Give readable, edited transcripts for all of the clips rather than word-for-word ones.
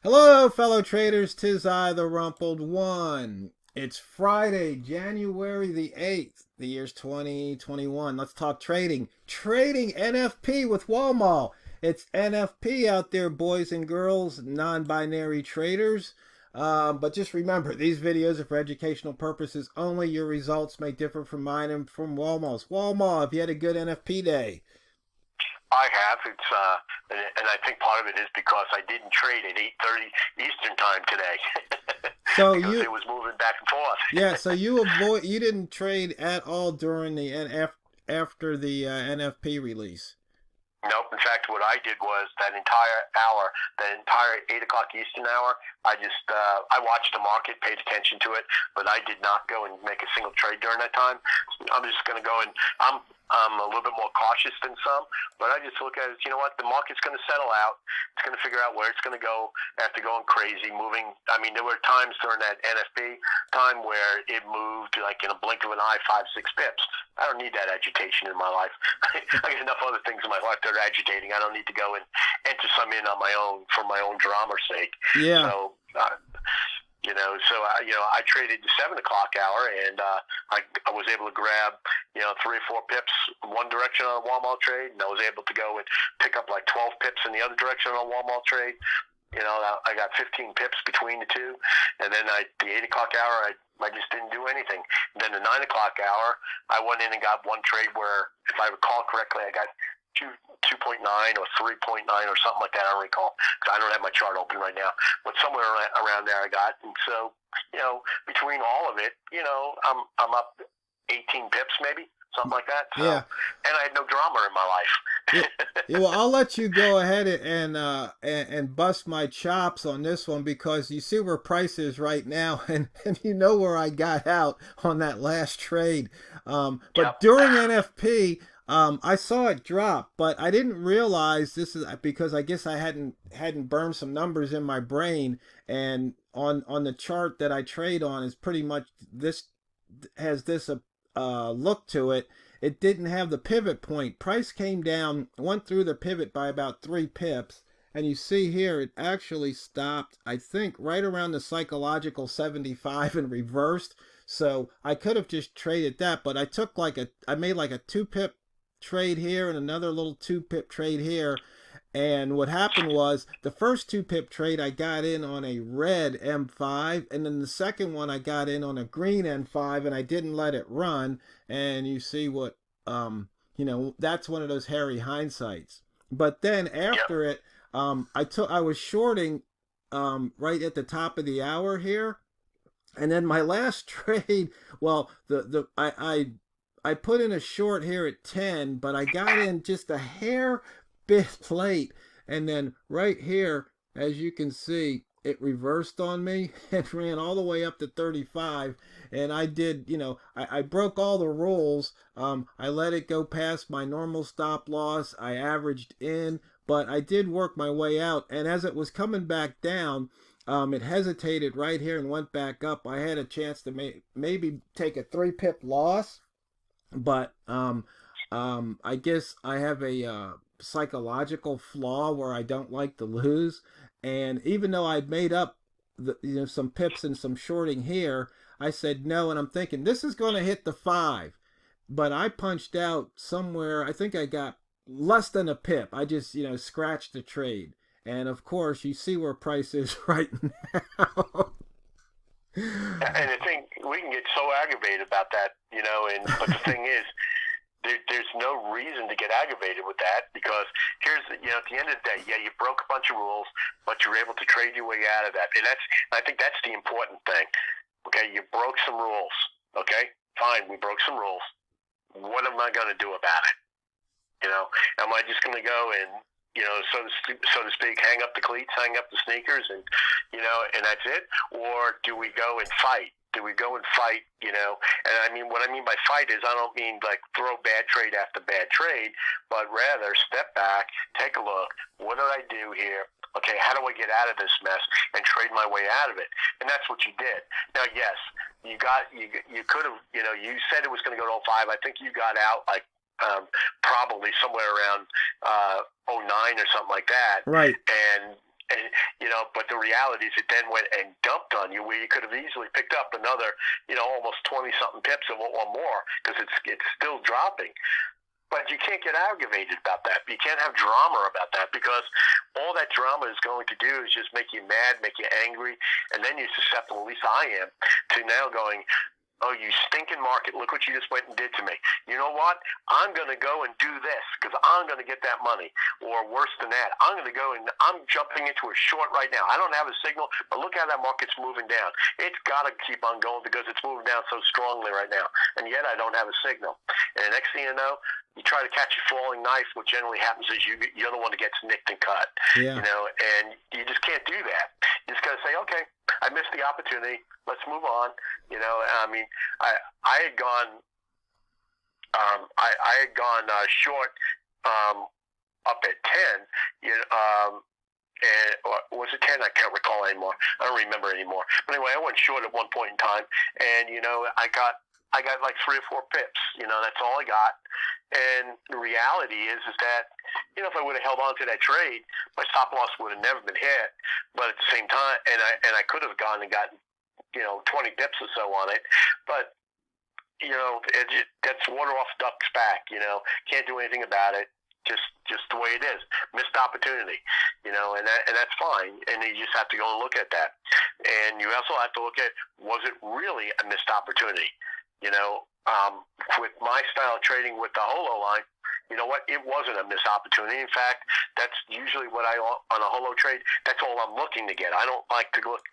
Hello, fellow traders. 'Tis I, the Rumpled One. It's Friday, January the 8th. The year's 2021. Let's talk trading. Trading NFP with Walmal. It's NFP out there, boys and girls, non-binary traders. But just remember, these videos are for educational purposes only. Your results may differ from mine and from Walmal's. Walmal, have you had a good NFP day? I have. And I think part of it is because I didn't trade at 8:30 Eastern time today So because you, it was moving back and forth. yeah, so you didn't trade at all during the after the NFP release. Nope. In fact, what I did was that entire hour, that entire 8 o'clock Eastern hour, I watched the market, paid attention to it, but I did not go and make a single trade during that time. I'm just going to go and I'm a little bit more cautious than some, but I just look at it. You know what? The market's going to settle out. It's going to figure out where it's going to go after going crazy, moving. I mean, there were times during that NFP time where it moved like in a blink of an eye, 5-6 pips. I don't need that agitation in my life. I got enough other things in my life that are agitating. I don't need to go and enter some in on my own for my own drama's sake. Yeah. So, I traded the 7 o'clock hour, and I was able to grab 3 or 4 pips one direction on a Walmart trade, and I was able to go and pick up like 12 pips in the other direction on a Walmart trade. I got 15 pips between the two, and then the 8 o'clock hour, I just didn't do anything. And then the 9 o'clock hour, I went in and got one trade where, if I recall correctly, I got 2.9 or 3.9 or something like that. I don't recall because I don't have my chart open right now, but somewhere around there I got. And so, between all of it, I'm up 18 pips maybe. Something like that. So, Yeah. and I had no drama in my life. Yeah, well, I'll let you go ahead and bust my chops on this one because you see where price is right now, and you know where I got out on that last trade. But Yep. during NFP, I saw it drop, but I didn't realize this is because I guess I hadn't burned some numbers in my brain, and on the chart that I trade on is pretty much this has this look to it. It didn't have the pivot point. Price came down, went through the pivot by about 3 pips, and you see here it actually stopped, I think, right around the psychological 75 and reversed. So I could have just traded that, but I made like a 2 pip trade here and another little 2 pip trade here. And what happened was the first 2 pip trade I got in on a red M5, and then the second one I got in on a green M5, and I didn't let it run. And you see what, that's one of those hairy hindsights. But then after it, I was shorting right at the top of the hour here, and then my last trade, well, I put in a short here at 10, but I got in just a hair bit late, and then right here, as you can see, it reversed on me and ran all the way up to 35, and I did, I broke all the rules. I let it go past my normal stop loss. I averaged in, but I did work my way out, and as it was coming back down, it hesitated right here and went back up. I had a chance to maybe take a 3 pip loss, but I guess I have a psychological flaw where I don't like to lose, and even though I'd made up some pips and some shorting here, I said no, and I'm thinking this is going to hit the 5, but I punched out somewhere. I think I got less than a pip. I just scratched the trade, and of course you see where price is right now. And the thing, we can get so aggravated about that, but the thing is, there's no reason to get aggravated with that because at the end of the day, you broke a bunch of rules, but you're able to trade your way out of that. And I think that's the important thing. Okay, you broke some rules. Okay, fine, we broke some rules. What am I going to do about it? Am I just going to go and, so to speak, hang up the cleats, hang up the sneakers, and that's it? Or do we go and fight? Do we go and fight, And I mean, what I mean by fight is I don't mean like throw bad trade after bad trade, but rather step back, take a look. What did I do here? Okay, how do I get out of this mess and trade my way out of it? And that's what you did. Now, yes, you could have, you said it was going to go to 05. I think you got out like probably somewhere around 09 or something like that. Right. And And, but the reality is it then went and dumped on you where you could have easily picked up another, almost 20-something pips or more because it's still dropping. But you can't get aggravated about that. You can't have drama about that because all that drama is going to do is just make you mad, make you angry, and then you're susceptible, at least I am, to now going, oh, you stinking market, look what you just went and did to me. You know what? I'm going to go and do this because I'm going to get that money. Or worse than that, I'm going to go and I'm jumping into a short right now. I don't have a signal, but look how that market's moving down. It's got to keep on going because it's moving down so strongly right now. And yet I don't have a signal. And the next thing you know, you try to catch a falling knife. What generally happens is you're the one that gets nicked and cut. Yeah. And you just can't do that. You just got to say, okay, I missed the opportunity. Let's move on. I mean, I had gone, short up at 10. And or was it 10? I can't recall anymore. I don't remember anymore. But anyway, I went short at one point in time, and I got like 3 or 4 pips. That's all I got. And the reality is that if I would have held on to that trade, my stop loss would have never been hit. But at the same time, and I could have gone and gotten 20 pips or so on it. But that's water off a duck's back. Can't do anything about it. Just the way it is. Missed opportunity. And that's fine. And you just have to go and look at that. And you also have to look at, was it really a missed opportunity? With my style of trading with the holo line, you know what? It wasn't a missed opportunity. In fact, that's usually what on a holo trade, that's all I'm looking to get. I don't like to look,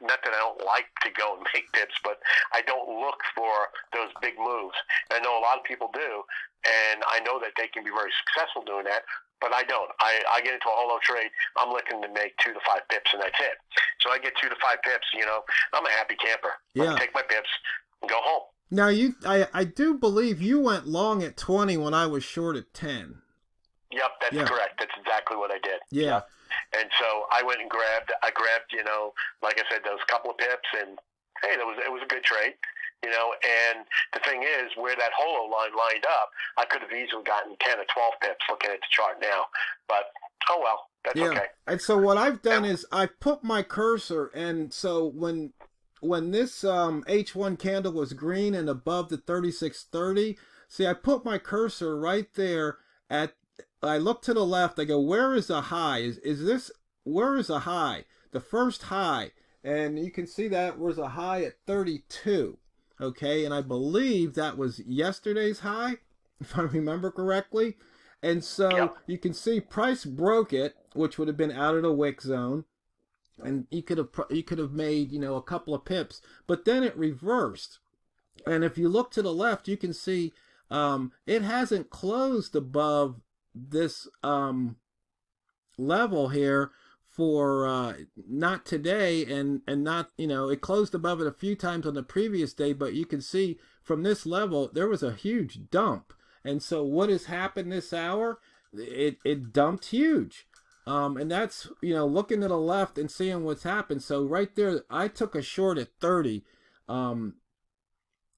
not that I don't like to go and make pips, but I don't look for those big moves. I know a lot of people do, and I know that they can be very successful doing that, but I don't. I get into a holo trade, I'm looking to make 2 to 5 pips, and that's it. So I get 2 to 5 pips, I'm a happy camper. Yeah. I take my pips and go home. Now, I do believe you went long at 20 when I was short at 10. Yep, that's correct. That's exactly what I did. Yeah. Yep. And so I went and grabbed, like I said, those couple of pips, and hey, it was a good trade, and the thing is, where that holo line lined up, I could have easily gotten 10 or 12 pips looking at the chart now, but oh well, that's okay. And so what I've done is I put my cursor, and so when this H1 candle was green and above the 3630, see, I put my cursor right there I look to the left, I go, where is a high? Where is a high? The first high. And you can see that was a high at 32. Okay, and I believe that was yesterday's high, if I remember correctly. And so you can see price broke it, which would have been out of the wick zone. And you could have made a couple of pips, but then it reversed. And if you look to the left, you can see it hasn't closed above this level here for not today, and not it closed above it a few times on the previous day, but you can see from this level there was a huge dump. And so what has happened this hour? It dumped huge. And that's, looking to the left and seeing what's happened. So right there, I took a short at 30.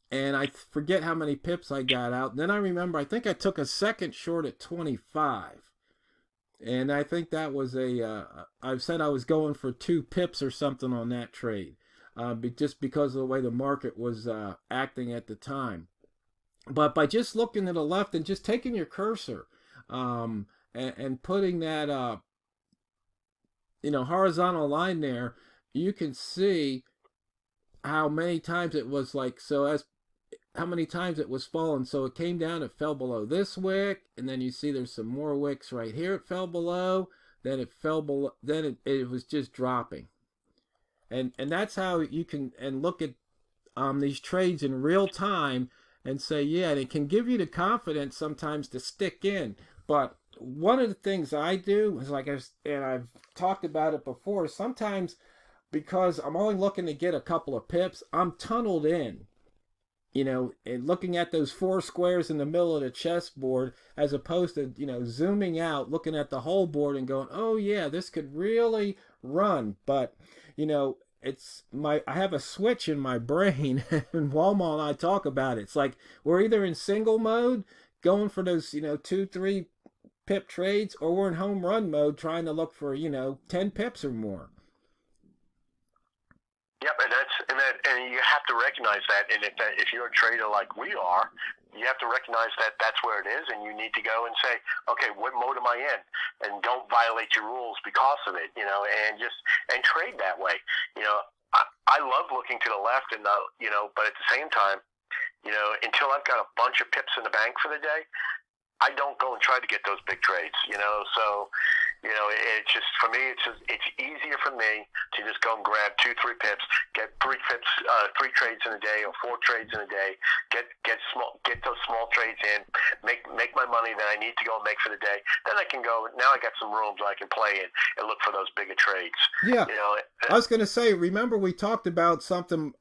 And I forget how many pips I got out. And then I remember, I think I took a second short at 25. And I think that was I said I was going for 2 pips or something on that trade. Just because of the way the market was acting at the time. But by just looking to the left and just taking your cursor and putting that horizontal line there, you can see how many times it was how many times it was falling. So it came down, it fell below this wick, and then you see there's some more wicks right here it fell below, then it fell below, then it was just dropping. And that's how you can look at these trades in real time and say, yeah, and it can give you the confidence sometimes to stick in. But one of the things I do is, and I've talked about it before, sometimes because I'm only looking to get a couple of pips, I'm tunneled in, and looking at those 4 squares in the middle of the chessboard, as opposed to, zooming out, looking at the whole board and going, oh yeah, this could really run. But, I have a switch in my brain, and Walmal and I talk about it. It's like we're either in single mode, going for those, 2, 3 pip trades, or we're in home run mode trying to look for 10 pips or more. Yep, and you have to recognize that. And if you're a trader like we are, you have to recognize that that's where it is, and you need to go and say, okay, what mode am I in? And don't violate your rules because of it, and trade that way. I love looking to the left, and but at the same time, until I've got a bunch of pips in the bank for the day, I don't go and try to get those big trades. So. It's just, for me, it's easier for me to just go and grab 2-3 pips, get 3 pips, 3 trades in a day or 4 trades in a day, get those small trades in, make my money that I need to go and make for the day. Then I can go. Now I got some rooms I can play in and look for those bigger trades. Yeah, I was going to say, remember we talked about something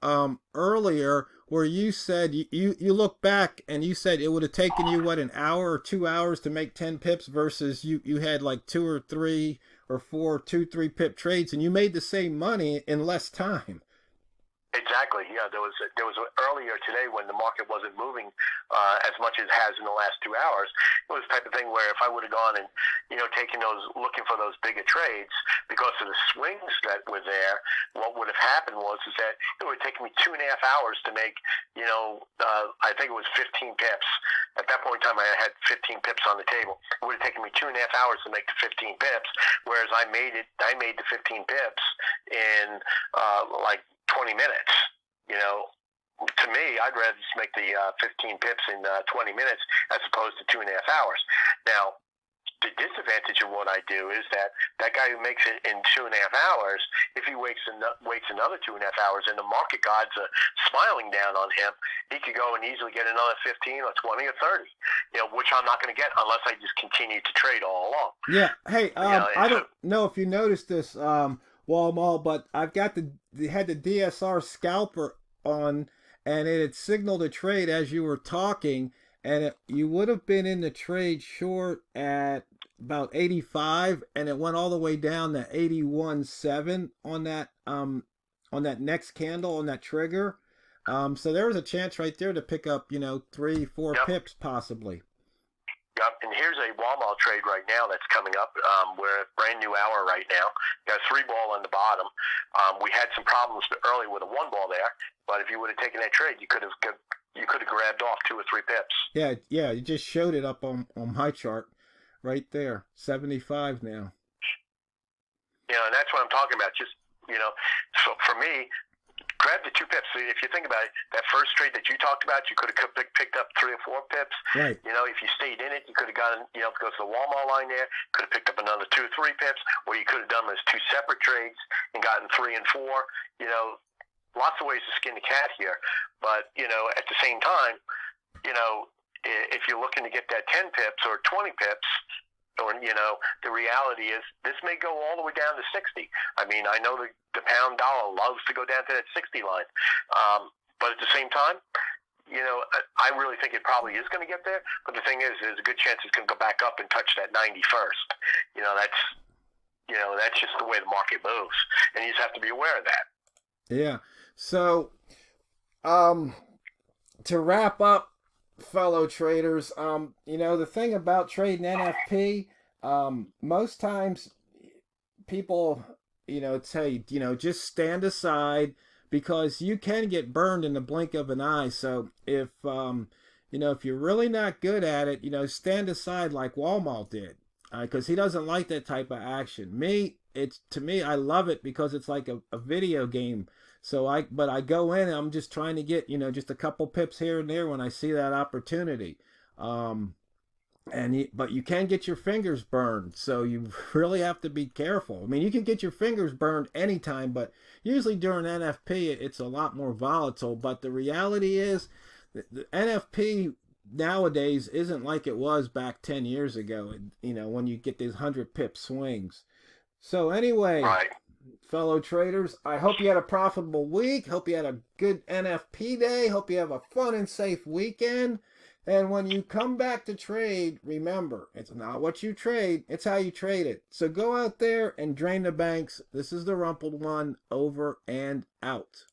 earlier where you said you look back and you said it would have taken you an hour or 2 hours to make 10 pips versus you had like 2 or 3 or 4 2-3 pip trades, and you made the same money in less time. Exactly. Yeah, there was earlier today when the market wasn't moving as much as it has in the last 2 hours. It was the type of thing where if I would have gone and taken those, looking for those bigger trades because of the swings that were there, what would have happened is that it would have taken me 2.5 hours to make I think it was 15 pips. At that point in time, I had 15 pips on the table. It would have taken me 2.5 hours to make the 15 pips, whereas I made the 15 pips in like 20 minutes. To me, I'd rather just make the 15 pips in 20 minutes as opposed to 2.5 hours. Now, the disadvantage of what I do is that guy who makes it in 2.5 hours, if he waits another 2.5 hours and the market gods are smiling down on him, he could go and easily get another 15 or 20 or 30, which I'm not going to get unless I just continue to trade all along. Yeah. Hey, I don't know if you noticed this, Walmal, but I've got had the DSR scalper on, and it had signaled a trade as you were talking, and you would have been in the trade short at about 85, and it went all the way down to 81.7 on that next candle on that trigger. So there was a chance right there to pick up 3-4 pips possibly. Yep, and here's a Walmal trade right now that's coming up. We're at brand new hour right now. Got a 3-ball on the bottom. We had some problems early with a 1-ball there, but if you would have taken that trade, you could have grabbed off 2 or 3 pips. Yeah, you just showed it up on my chart right there, 75 now. And that's what I'm talking about. Just so for me, grab the 2 pips. If you think about it, that first trade that you talked about, you could have picked up 3 or 4 pips. Right. If you stayed in it, you could have gotten, because the Walmart line there, could have picked up another 2 or 3 pips, or you could have done those 2 separate trades and gotten 3 and 4. Lots of ways to skin the cat here. But, at the same time, if you're looking to get that 10 pips or 20 pips, or, the reality is this may go all the way down to 60. I mean, I know the pound dollar loves to go down to that 60 line. But at the same time, I really think it probably is going to get there. But the thing is, there's a good chance it's going to go back up and touch that 91st. That's just the way the market moves. And you just have to be aware of that. Yeah. So, to wrap up, fellow traders, the thing about trading NFP, most times people, say, just stand aside because you can get burned in the blink of an eye. So if you're really not good at it, stand aside like Walmal did, because he doesn't like that type of action. To me, I love it because it's like a video game. But I go in and I'm just trying to get, just a couple pips here and there when I see that opportunity. But you can get your fingers burned, so you really have to be careful. I mean, you can get your fingers burned anytime, but usually during NFP, it's a lot more volatile. But the reality is, the NFP nowadays isn't like it was back 10 years ago, when you get these 100 pip swings. So anyway, right. Fellow traders, I hope you had a profitable week. Hope you had a good NFP day. Hope you have a fun and safe weekend. And when you come back to trade, remember, it's not what you trade, it's how you trade it. So go out there and drain the banks. This is TheRumpledOne, over and out.